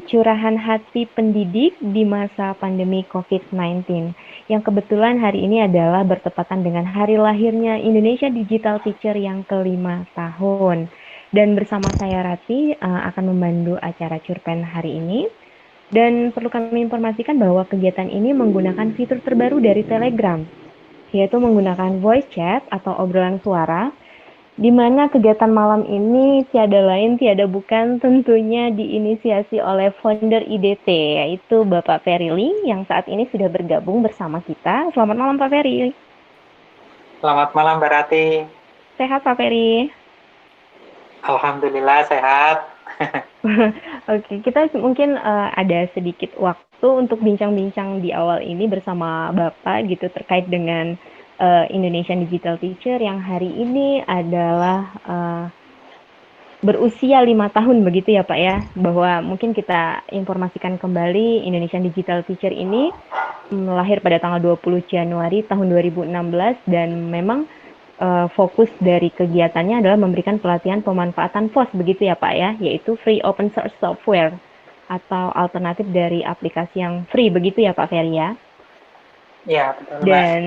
Curahan hati pendidik di masa pandemi COVID-19, yang kebetulan hari ini adalah bertepatan dengan hari lahirnya Indonesia Digital Teacher yang kelima tahun. Dan bersama saya Rati akan memandu acara Curpen hari ini. Dan perlu kami informasikan bahwa kegiatan ini menggunakan fitur terbaru dari Telegram, yaitu menggunakan voice chat atau obrolan suara, di mana kegiatan malam ini tiada lain tiada bukan tentunya diinisiasi oleh founder IDT, yaitu Bapak Ferry Lee yang saat ini sudah bergabung bersama kita. Selamat malam Pak Ferry. Selamat malam Mbak Rati. Sehat Pak Ferry? Alhamdulillah sehat. Oke, kita mungkin ada sedikit waktu untuk bincang-bincang di awal ini bersama Bapak gitu terkait dengan Indonesian Digital Teacher yang hari ini adalah berusia 5 tahun begitu ya Pak ya, bahwa mungkin kita informasikan kembali Indonesian Digital Teacher ini lahir pada tanggal 20 Januari tahun 2016 dan memang fokus dari kegiatannya adalah memberikan pelatihan pemanfaatan FOSS begitu ya Pak ya, yaitu Free Open Source Software atau alternatif dari aplikasi yang free begitu ya Pak Ferry ya. Ya, betul Mbak. Dan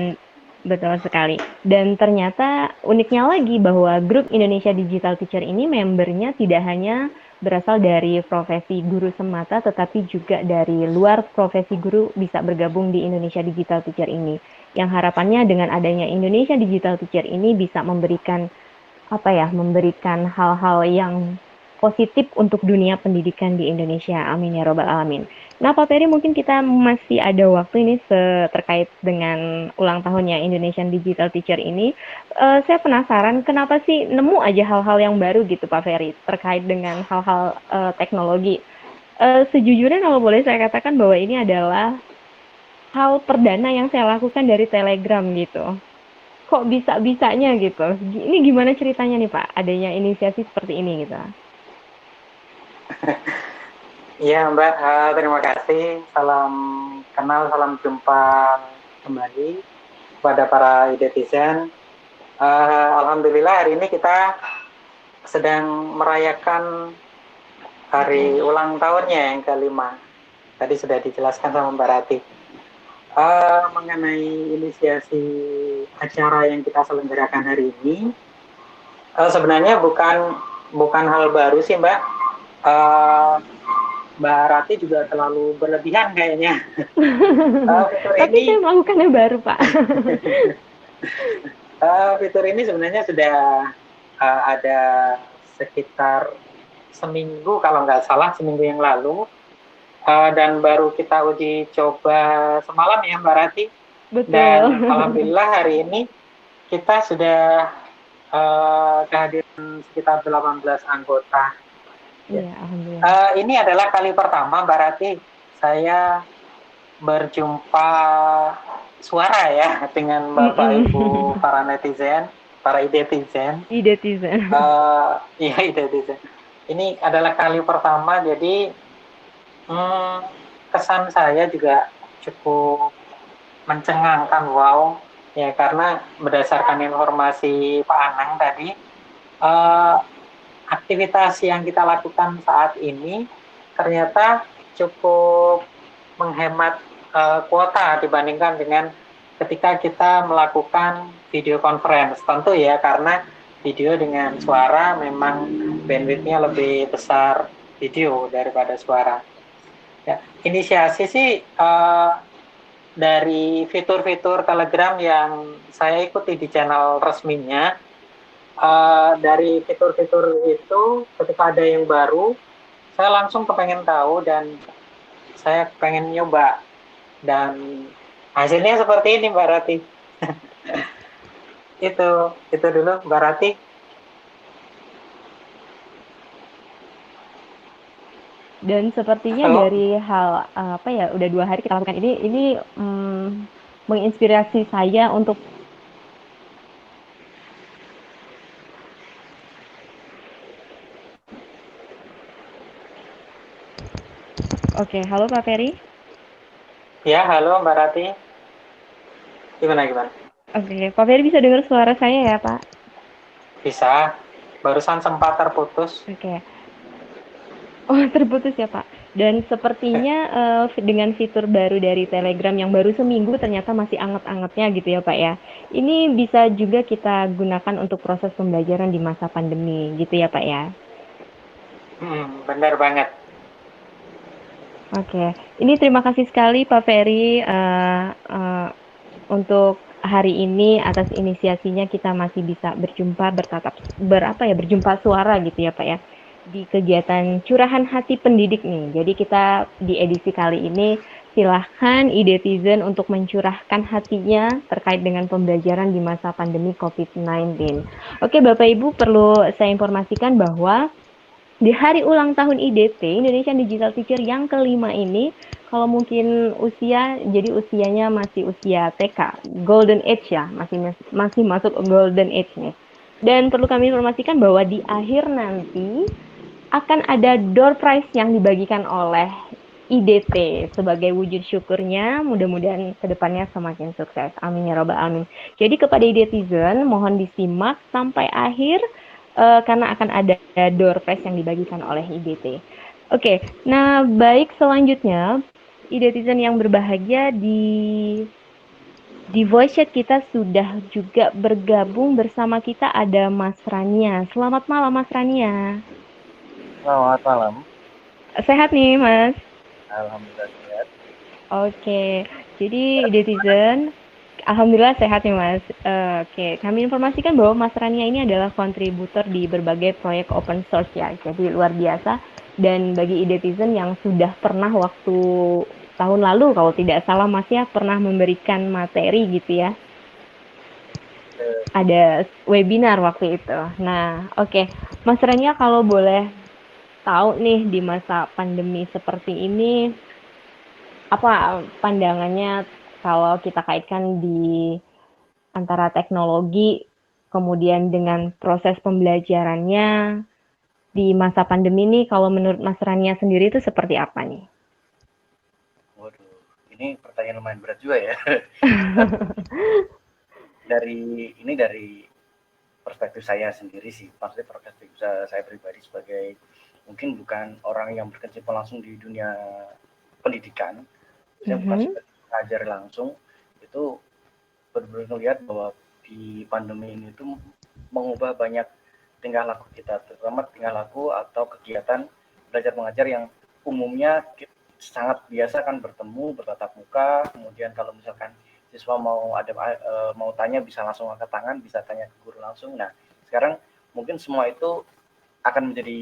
betul sekali. Dan ternyata uniknya lagi bahwa grup Indonesia Digital Teacher ini membernya tidak hanya berasal dari profesi guru semata, tetapi juga dari luar profesi guru bisa bergabung di Indonesia Digital Teacher ini. Yang harapannya dengan adanya Indonesia Digital Teacher ini bisa memberikan memberikan hal-hal yang positif untuk dunia pendidikan di Indonesia. Amin ya robbal alamin. Nah, Pak Ferry, mungkin kita masih ada waktu ini terkait dengan ulang tahunnya Indonesian Digital Teacher ini. Saya penasaran kenapa sih nemu aja hal-hal yang baru gitu Pak Ferry terkait dengan hal-hal teknologi. Sejujurnya kalau boleh saya katakan bahwa ini adalah hal perdana yang saya lakukan dari Telegram gitu. Kok bisa-bisanya gitu? Ini gimana ceritanya nih Pak, adanya inisiasi seperti ini gitu? Iya Mbak, terima kasih. Salam kenal, salam jumpa kembali kepada para idetizen. Alhamdulillah hari ini kita sedang merayakan hari ulang tahunnya yang kelima. Tadi sudah dijelaskan sama Mbak Rati. Mengenai inisiasi acara yang kita selenggarakan hari ini, sebenarnya bukan hal baru sih Mbak. Mbak Rati juga terlalu berlebihan kayaknya. Tapi saya melakukannya baru Pak. Fitur ini sebenarnya sudah ada sekitar seminggu kalau nggak salah, seminggu yang lalu. Dan baru kita uji coba semalam ya Mbak Rati. Betul. Dan alhamdulillah hari ini kita sudah kehadiran sekitar 18 anggota. Iya, alhamdulillah. Ini adalah kali pertama Mbak Rati saya berjumpa suara ya dengan Bapak Ibu para netizen, para idetizen. Idetizen. Iya, idetizen. Ini adalah kali pertama, jadi kesan saya juga cukup mencengangkan, wow, ya karena berdasarkan informasi Pak Anang tadi, aktivitas yang kita lakukan saat ini ternyata cukup menghemat kuota dibandingkan dengan ketika kita melakukan video conference. Tentu ya, karena video dengan suara memang bandwidth-nya lebih besar video daripada suara. Ya, inisiasi sih dari fitur-fitur Telegram yang saya ikuti di channel resminya. Dari fitur-fitur itu ketika ada yang baru, saya langsung kepengen tahu dan saya pengen nyoba, dan hasilnya seperti ini Mbak Rati. itu dulu Mbak Rati. Dan sepertinya dari hal udah 2 hari kita lakukan ini menginspirasi saya untuk Oke, halo Pak Ferry. Ya, halo Mbak Rati. Gimana? Oke, Pak Ferry bisa dengar suara saya ya Pak? Bisa. Barusan sempat terputus. Oke. Oh, terputus ya Pak. Dan sepertinya dengan fitur baru dari Telegram yang baru seminggu ternyata masih anget-angetnya gitu ya Pak ya. Ini bisa juga kita gunakan untuk proses pembelajaran di masa pandemi gitu ya Pak ya. Benar banget. Oke, ini terima kasih sekali Pak Ferry untuk hari ini atas inisiasinya kita masih bisa berjumpa berjumpa suara gitu ya Pak ya di kegiatan curahan hati pendidik nih. Jadi kita di edisi kali ini silahkan idetizen untuk mencurahkan hatinya terkait dengan pembelajaran di masa pandemi COVID-19. Oke Bapak Ibu, perlu saya informasikan bahwa di hari ulang tahun IDT, Indonesian Digital Teacher yang kelima ini, kalau mungkin usia, jadi usianya masih usia TK, Golden Age ya, masih masuk Golden Age nih. Dan perlu kami informasikan bahwa di akhir nanti akan ada door prize yang dibagikan oleh IDT sebagai wujud syukurnya, mudah-mudahan kedepannya semakin sukses. Amin ya robbal alamin. Jadi kepada IDTizen mohon disimak sampai akhir karena akan ada door prize yang dibagikan oleh IDT. Oke, nah baik selanjutnya IDTizen yang berbahagia di voice chat kita sudah juga bergabung bersama kita ada Mas Rania. Selamat malam Mas Rania. Selamat malam. Sehat nih Mas. Alhamdulillah sehat. Oke, jadi netizen, alhamdulillah sehat nih Mas. Oke, kami informasikan bahwa Mas Rania ini adalah kontributor di berbagai proyek open source ya, jadi luar biasa. Dan bagi netizen yang sudah pernah waktu tahun lalu, kalau tidak salah Mas ya, pernah memberikan materi gitu ya. Ada webinar waktu itu. Nah, oke. Mas Rania kalau boleh tahu nih di masa pandemi seperti ini, apa pandangannya kalau kita kaitkan di antara teknologi kemudian dengan proses pembelajarannya di masa pandemi ini, kalau menurut Mas Rania sendiri itu seperti apa nih? Waduh, ini pertanyaan lumayan berat juga ya. dari perspektif saya sendiri sih, maksudnya perspektif saya pribadi sebagai mungkin bukan orang yang berkecimpung langsung di dunia pendidikan, saya bukan sebagai pengajar langsung, itu benar-benar melihat bahwa di pandemi ini tuh mengubah banyak tingkah laku kita, terutama tingkah laku atau kegiatan belajar mengajar yang umumnya sangat biasa kan bertemu, bertatap muka, kemudian kalau misalkan siswa mau tanya bisa langsung angkat tangan, bisa tanya ke guru langsung. Nah, sekarang mungkin semua itu akan menjadi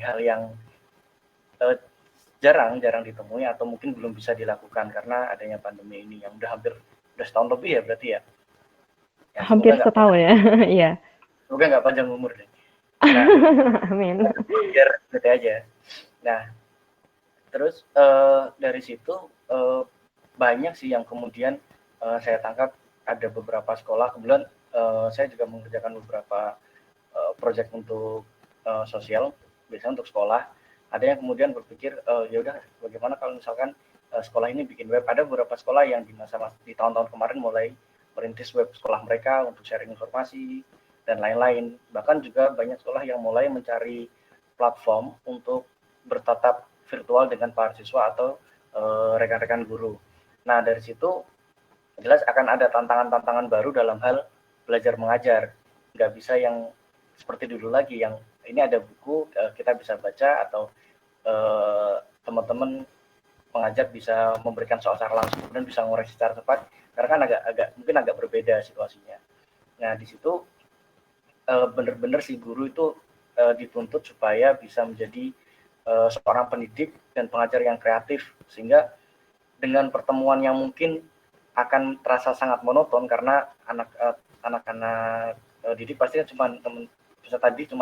hal yang jarang ditemui atau mungkin belum bisa dilakukan karena adanya pandemi ini yang udah setahun lebih ya berarti ya. Hampir setahun ya, iya. Semoga nggak panjang umur deh. Nah, amin. Biar gitu aja. Nah, terus dari situ banyak sih yang kemudian saya tangkap ada beberapa sekolah. Kebetulan saya juga mengerjakan beberapa proyek untuk sosial, biasanya untuk sekolah. Ada yang kemudian berpikir ya udah bagaimana kalau misalkan sekolah ini bikin web. Ada beberapa sekolah yang di tahun-tahun kemarin mulai merintis web sekolah mereka untuk sharing informasi dan lain-lain. Bahkan juga banyak sekolah yang mulai mencari platform untuk bertatap virtual dengan para siswa atau rekan-rekan guru. Nah, dari situ jelas akan ada tantangan-tantangan baru dalam hal belajar mengajar. Nggak bisa yang seperti dulu lagi, yang ini ada buku kita bisa baca atau teman-teman pengajar bisa memberikan soal secara langsung kemudian bisa ngoreksi secara cepat, karena kan mungkin agak berbeda situasinya. Nah, di situ benar-benar si guru itu dituntut supaya bisa menjadi seorang pendidik dan pengajar yang kreatif, sehingga dengan pertemuan yang mungkin akan terasa sangat monoton karena anak-anak didik pasti cuma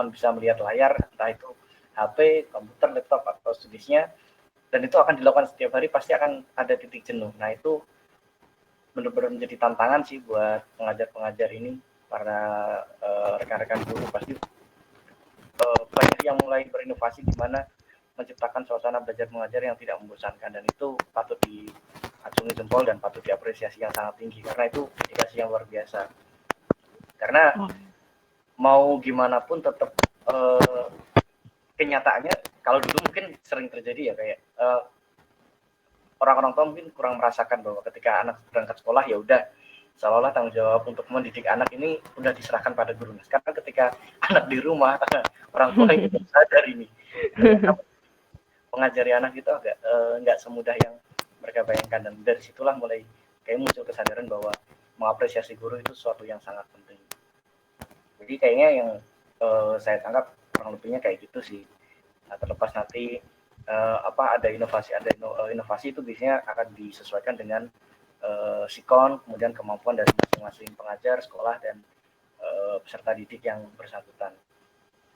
bisa melihat layar, entah itu HP, komputer, laptop atau sejenisnya, dan itu akan dilakukan setiap hari, pasti akan ada titik jenuh. Nah, itu benar-benar menjadi tantangan sih buat pengajar-pengajar ini, para rekan-rekan guru. Pasti banyak yang mulai berinovasi di mana menciptakan suasana belajar mengajar yang tidak membosankan, dan itu patut diacungi jempol dan patut diapresiasi yang sangat tinggi, karena itu dedikasi yang luar biasa. Karena mau gimana pun tetap kenyataannya kalau dulu mungkin sering terjadi ya kayak orang-orang tua mungkin kurang merasakan bahwa ketika anak berangkat sekolah ya udah seolah-olah tanggung jawab untuk mendidik anak ini udah diserahkan pada guru. Nah, sekarang ketika anak di rumah orang tua ini sadar ini mengajari anak itu agak nggak semudah yang mereka bayangkan, dan dari situlah mulai kayak muncul kesadaran bahwa mengapresiasi guru itu sesuatu yang sangat penting. Jadi kayaknya yang saya tangkap kurang lebihnya kayak gitu sih. Nah, terlepas nanti ada inovasi itu biasanya akan disesuaikan dengan sikon, kemudian kemampuan dari masing-masing pengajar, sekolah, dan peserta didik yang bersangkutan.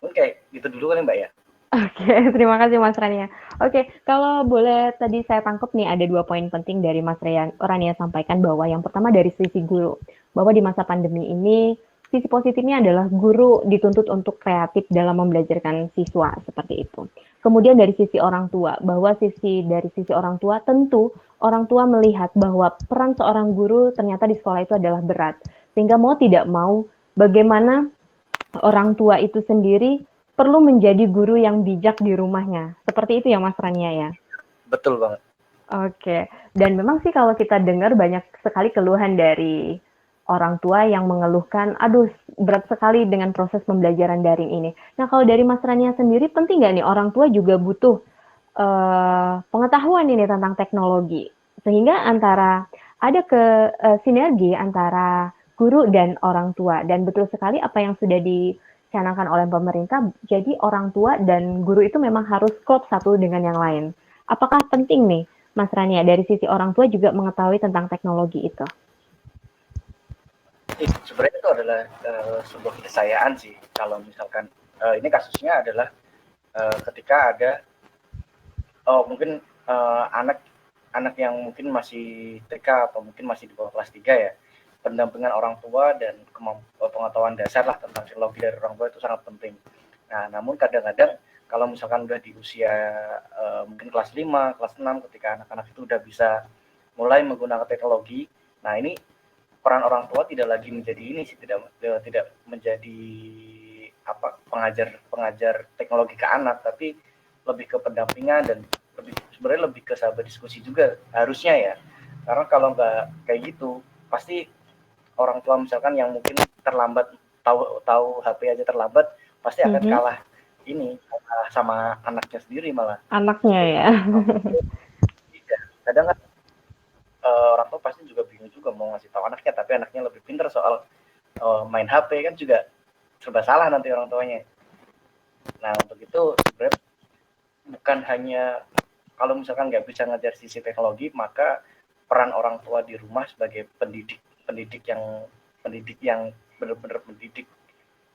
Mungkin kayak gitu dulu kan Mbak ya. Oke, terima kasih Mas Rania. Oke, kalau boleh tadi saya tangkap nih ada 2 poin penting dari Mas Rania sampaikan, bahwa yang pertama dari sisi guru, bahwa di masa pandemi ini sisi positifnya adalah guru dituntut untuk kreatif dalam membelajarkan siswa, seperti itu. Kemudian dari sisi orang tua, bahwa dari sisi orang tua tentu orang tua melihat bahwa peran seorang guru ternyata di sekolah itu adalah berat. Sehingga mau tidak mau bagaimana orang tua itu sendiri perlu menjadi guru yang bijak di rumahnya. Seperti itu ya Mas Rania ya? Betul banget. Oke, dan memang sih kalau kita dengar banyak sekali keluhan dari orang tua yang mengeluhkan, aduh berat sekali dengan proses pembelajaran daring ini. Nah kalau dari Mas Rania sendiri, penting nggak nih orang tua juga butuh pengetahuan ini tentang teknologi, sehingga ada sinergi antara guru dan orang tua, dan betul sekali apa yang sudah dicanangkan oleh pemerintah, jadi orang tua dan guru itu memang harus klop satu dengan yang lain. Apakah penting nih Mas Rania dari sisi orang tua juga mengetahui tentang teknologi itu? Sebenarnya itu adalah sebuah keniscayaan sih. Kalau misalkan ini kasusnya adalah ketika ada mungkin anak yang mungkin masih TK atau mungkin masih di bawah kelas 3 ya, pendampingan orang tua dan pengetahuan dasar lah tentang teknologi dari orang tua itu sangat penting. Nah, namun kadang-kadang kalau misalkan udah di usia mungkin kelas 5, kelas 6, ketika anak-anak itu udah bisa mulai menggunakan teknologi, nah ini peran orang tua tidak lagi menjadi ini sih, tidak menjadi pengajar teknologi ke anak, tapi lebih ke pendampingan dan sebenarnya lebih ke sahabat diskusi juga harusnya ya. Karena kalau nggak kayak gitu, pasti orang tua misalkan yang mungkin terlambat tahu HP aja terlambat, pasti akan kalah sama anaknya sendiri malah. Anaknya ya. Kadang kan orang tua pasti juga bingung juga mau ngasih tahu anaknya, tapi anaknya lebih pintar soal main HP kan juga serba salah nanti orang tuanya. Nah untuk itu sebenarnya bukan hanya kalau misalkan nggak bisa ngajar sisi teknologi, maka peran orang tua di rumah sebagai pendidik yang benar-benar mendidik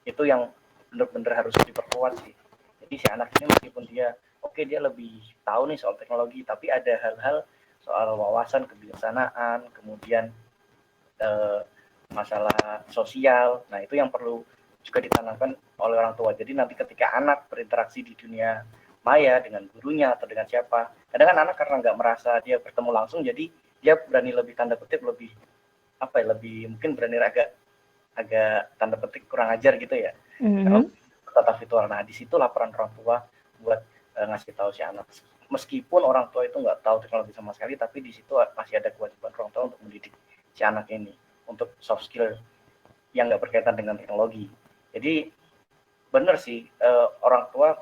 itu yang benar-benar harus diperkuat sih. Jadi si anak ini meskipun dia dia lebih tahu nih soal teknologi, tapi ada hal-hal soal wawasan kebijaksanaan, kemudian masalah sosial. Nah, itu yang perlu juga ditanamkan oleh orang tua. Jadi nanti ketika anak berinteraksi di dunia maya dengan gurunya atau dengan siapa, kadang kan anak karena nggak merasa dia bertemu langsung, jadi dia berani lebih tanda petik lebih mungkin berani agak tanda petik kurang ajar gitu ya. Kalau tatap virtual. Nah, disitulah peran orang tua buat ngasih tahu si anak. Meskipun orang tua itu nggak tahu teknologi sama sekali, tapi di situ masih ada kewajiban orang tua untuk mendidik si anak ini untuk soft skill yang nggak berkaitan dengan teknologi. Jadi benar sih orang tua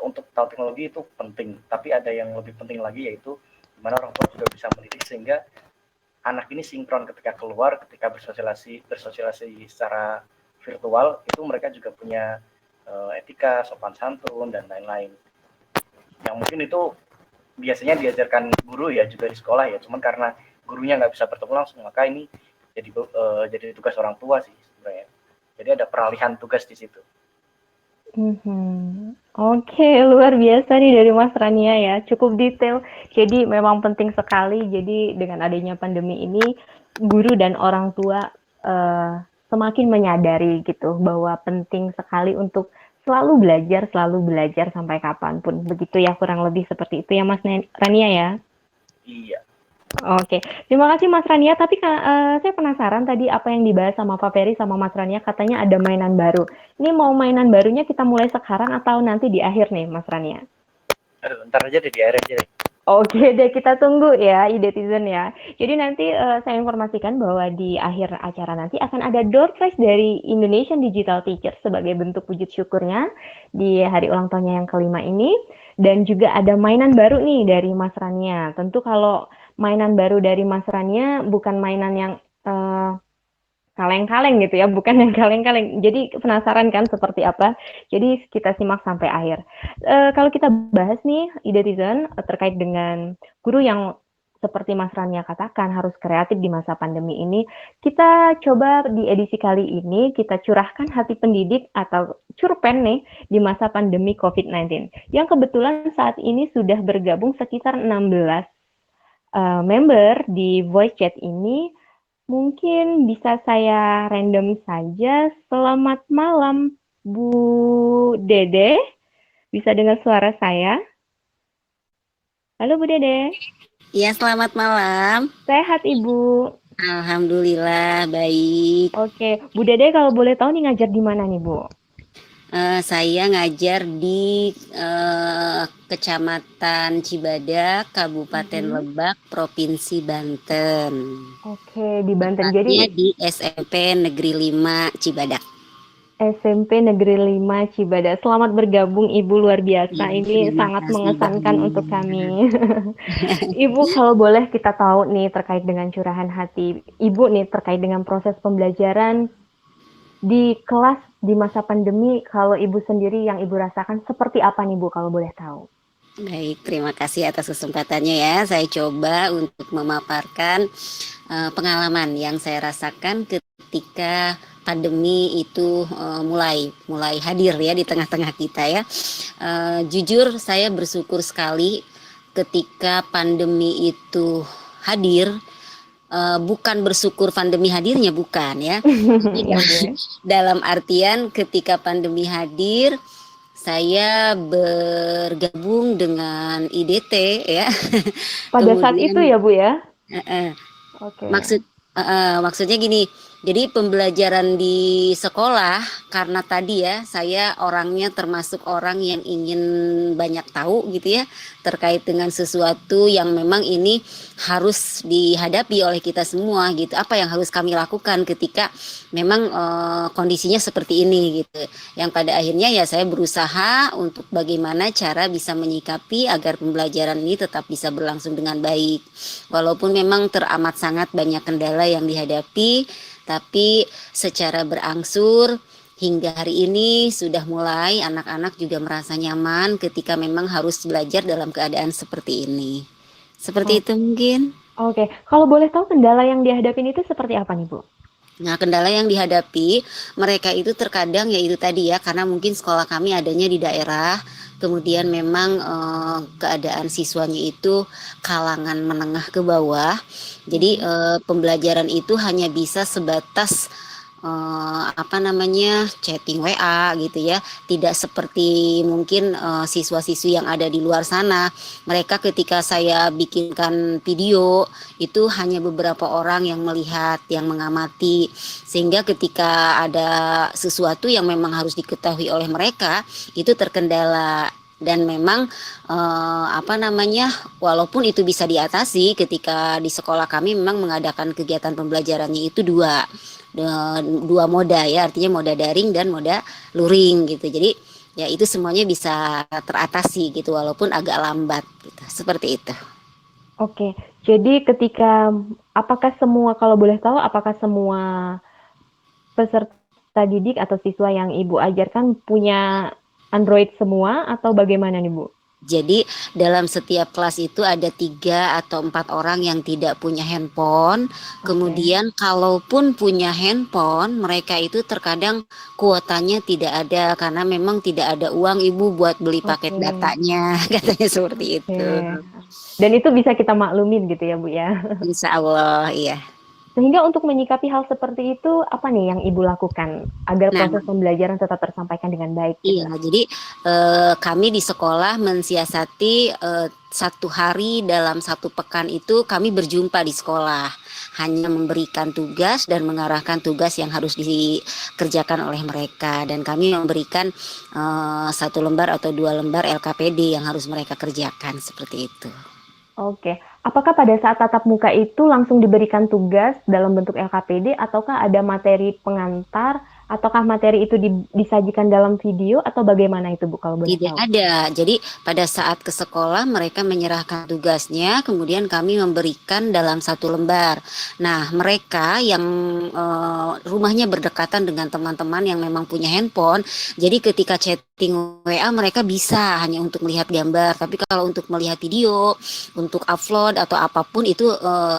untuk tahu teknologi itu penting, tapi ada yang lebih penting lagi, yaitu gimana orang tua juga bisa mendidik sehingga anak ini sinkron ketika keluar, ketika bersosialisasi secara virtual, itu mereka juga punya etika, sopan santun, dan lain-lain. Yang mungkin itu biasanya diajarkan guru ya juga di sekolah ya, cuman karena gurunya nggak bisa bertemu langsung, maka ini jadi tugas orang tua sih sebenarnya. Jadi ada peralihan tugas di situ. Oke, luar biasa nih dari Mas Rania ya, cukup detail. Jadi memang penting sekali. Jadi dengan adanya pandemi ini, guru dan orang tua semakin menyadari gitu bahwa penting sekali untuk selalu belajar sampai kapanpun. Begitu ya, kurang lebih seperti itu ya Mas Rania ya. Iya. Oke, terima kasih Mas Rania. Tapi saya penasaran tadi apa yang dibahas sama Pak Ferry sama Mas Rania, katanya ada mainan baru. Ini mau mainan barunya kita mulai sekarang atau nanti di akhir nih, Mas Rania? Aduh, ntar aja deh di akhir aja deh. Oke deh, kita tunggu ya Idetizen ya. Jadi nanti saya informasikan bahwa di akhir acara nanti akan ada door prize dari Indonesian Digital Teacher sebagai bentuk wujud syukurnya di hari ulang tahunnya yang kelima ini. Dan juga ada mainan baru nih dari Mas Rania. Tentu kalau mainan baru dari Mas Rania bukan mainan yang eh, kaleng-kaleng gitu ya, bukan yang kaleng-kaleng. Jadi penasaran kan seperti apa? Jadi kita simak sampai akhir. Kalau kita bahas nih, Idetizen terkait dengan guru yang seperti Mas Rania katakan harus kreatif di masa pandemi ini, kita coba di edisi kali ini kita curahkan hati pendidik atau curpen nih di masa pandemi COVID-19. Yang kebetulan saat ini sudah bergabung sekitar 16 member di voice chat ini. Mungkin bisa saya random saja. Selamat malam, Bu Dede. Bisa dengar suara saya? Halo, Bu Dede. Iya, selamat malam. Sehat, Ibu? Alhamdulillah, baik. Oke, Bu Dede kalau boleh tahu nih ngajar di mana nih, Bu? Saya ngajar di Kecamatan Cibadak, Kabupaten Lebak, Provinsi Banten. Oke, di Banten. Tepatnya Jadi di SMP Negeri 5 Cibadak. SMP Negeri 5 Cibadak. Selamat bergabung Ibu, luar biasa. Ya, Ini terima sangat kasih mengesankan banyak. untuk kami. Ibu kalau boleh kita tahu nih terkait dengan curahan hati Ibu nih terkait dengan proses pembelajaran di kelas di masa pandemi, kalau Ibu sendiri yang Ibu rasakan seperti apa nih Bu kalau boleh tahu? Baik, terima kasih atas kesempatannya ya. Saya coba untuk memaparkan pengalaman yang saya rasakan ketika pandemi itu mulai hadir ya di tengah-tengah kita ya. Jujur saya bersyukur sekali ketika pandemi itu hadir. Bukan bersyukur pandemi hadirnya, bukan ya. Ya, Bu. Dalam artian ketika pandemi hadir, saya bergabung dengan IDT ya. Pada saat itu ya Bu ya? Oke. Maksudnya gini, jadi pembelajaran di sekolah karena tadi ya saya orangnya termasuk orang yang ingin banyak tahu gitu ya terkait dengan sesuatu yang memang ini harus dihadapi oleh kita semua gitu. Apa yang harus kami lakukan ketika memang kondisinya seperti ini gitu. Yang pada akhirnya ya saya berusaha untuk bagaimana cara bisa menyikapi agar pembelajaran ini tetap bisa berlangsung dengan baik. Walaupun memang teramat sangat banyak kendala yang dihadapi, tapi secara berangsur hingga hari ini sudah mulai anak-anak juga merasa nyaman ketika memang harus belajar dalam keadaan seperti ini. Seperti itu mungkin. Oke, kalau boleh tahu kendala yang dihadapin itu seperti apa nih Bu? Nah, kendala yang dihadapi mereka itu terkadang ya itu tadi ya, karena mungkin sekolah kami adanya di daerah, kemudian memang keadaan siswanya itu kalangan menengah ke bawah. Jadi pembelajaran itu hanya bisa sebatas chatting WA gitu ya, tidak seperti mungkin siswa-siswi yang ada di luar sana. Mereka ketika saya bikinkan video itu hanya beberapa orang yang melihat, yang mengamati, sehingga ketika ada sesuatu yang memang harus diketahui oleh mereka itu terkendala. Dan memang walaupun itu bisa diatasi ketika di sekolah kami memang mengadakan kegiatan pembelajarannya itu dua moda ya, artinya moda daring dan moda luring gitu. Jadi ya itu semuanya bisa teratasi gitu walaupun agak lambat gitu. Seperti itu. Oke, jadi kalau boleh tahu apakah semua peserta didik atau siswa yang Ibu ajarkan punya Android semua atau bagaimana nih Bu? Jadi dalam setiap kelas itu ada 3 atau 4 orang yang tidak punya handphone. Kemudian kalaupun punya handphone, mereka itu terkadang kuotanya tidak ada karena memang tidak ada uang Ibu buat beli paket datanya, katanya seperti itu. Dan itu bisa kita maklumin gitu ya Bu ya? Insya Allah, iya. Sehingga untuk menyikapi hal seperti itu, apa nih yang Ibu lakukan agar Nah, proses pembelajaran tetap tersampaikan dengan baik gitu? iya, jadi kami di sekolah mensiasati 1 hari dalam 1 pekan itu kami berjumpa di sekolah, hanya memberikan tugas dan mengarahkan tugas yang harus dikerjakan oleh mereka, dan kami memberikan 1 lembar atau 2 lembar LKPD yang harus mereka kerjakan seperti itu. Oke, apakah pada saat tatap muka itu langsung diberikan tugas dalam bentuk LKPD ataukah ada materi pengantar ataukah materi itu disajikan dalam video atau bagaimana itu Bu kalau boleh Tidak tahu? ada. Jadi pada saat ke sekolah mereka menyerahkan tugasnya, kemudian kami memberikan dalam 1 lembar. Nah, mereka yang rumahnya berdekatan dengan teman-teman yang memang punya handphone, jadi ketika chatting WA mereka bisa hanya untuk melihat gambar. Tapi kalau untuk melihat video, untuk upload atau apapun itu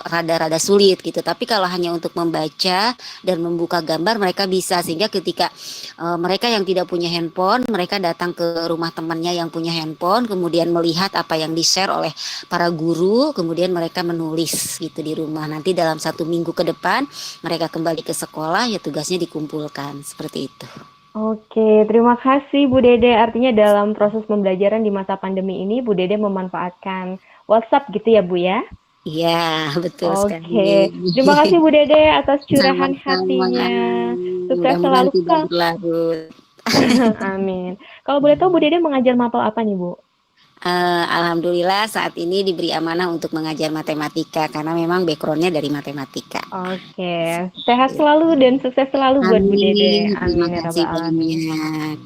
rada-rada sulit gitu. Tapi kalau hanya untuk membaca dan membuka gambar mereka bisa, sehingga ketika mereka yang tidak punya handphone, mereka datang ke rumah temannya yang punya handphone, kemudian melihat apa yang di-share oleh para guru, kemudian mereka menulis gitu di rumah. Nanti dalam 1 minggu ke depan mereka kembali ke sekolah, ya tugasnya dikumpulkan seperti itu. Oke, terima kasih Bu Dede. Artinya dalam proses pembelajaran di masa pandemi ini Bu Dede memanfaatkan WhatsApp gitu ya Bu ya? Iya, betul sekali. Oke, terima kasih Bu Dede atas curahan Sama-sama. hatinya. Sukses Mudah-mudahan selalu tidak Kak. berlarut. Amin. Kalau boleh tahu Bu Dede mengajar mapel apa nih Bu? Alhamdulillah saat ini diberi amanah untuk mengajar matematika karena memang backgroundnya dari matematika. Oke, sehat selalu dan sukses selalu buat Bu Dede. Amin. Terima Amin ya kasih rabbal alamin. banyak.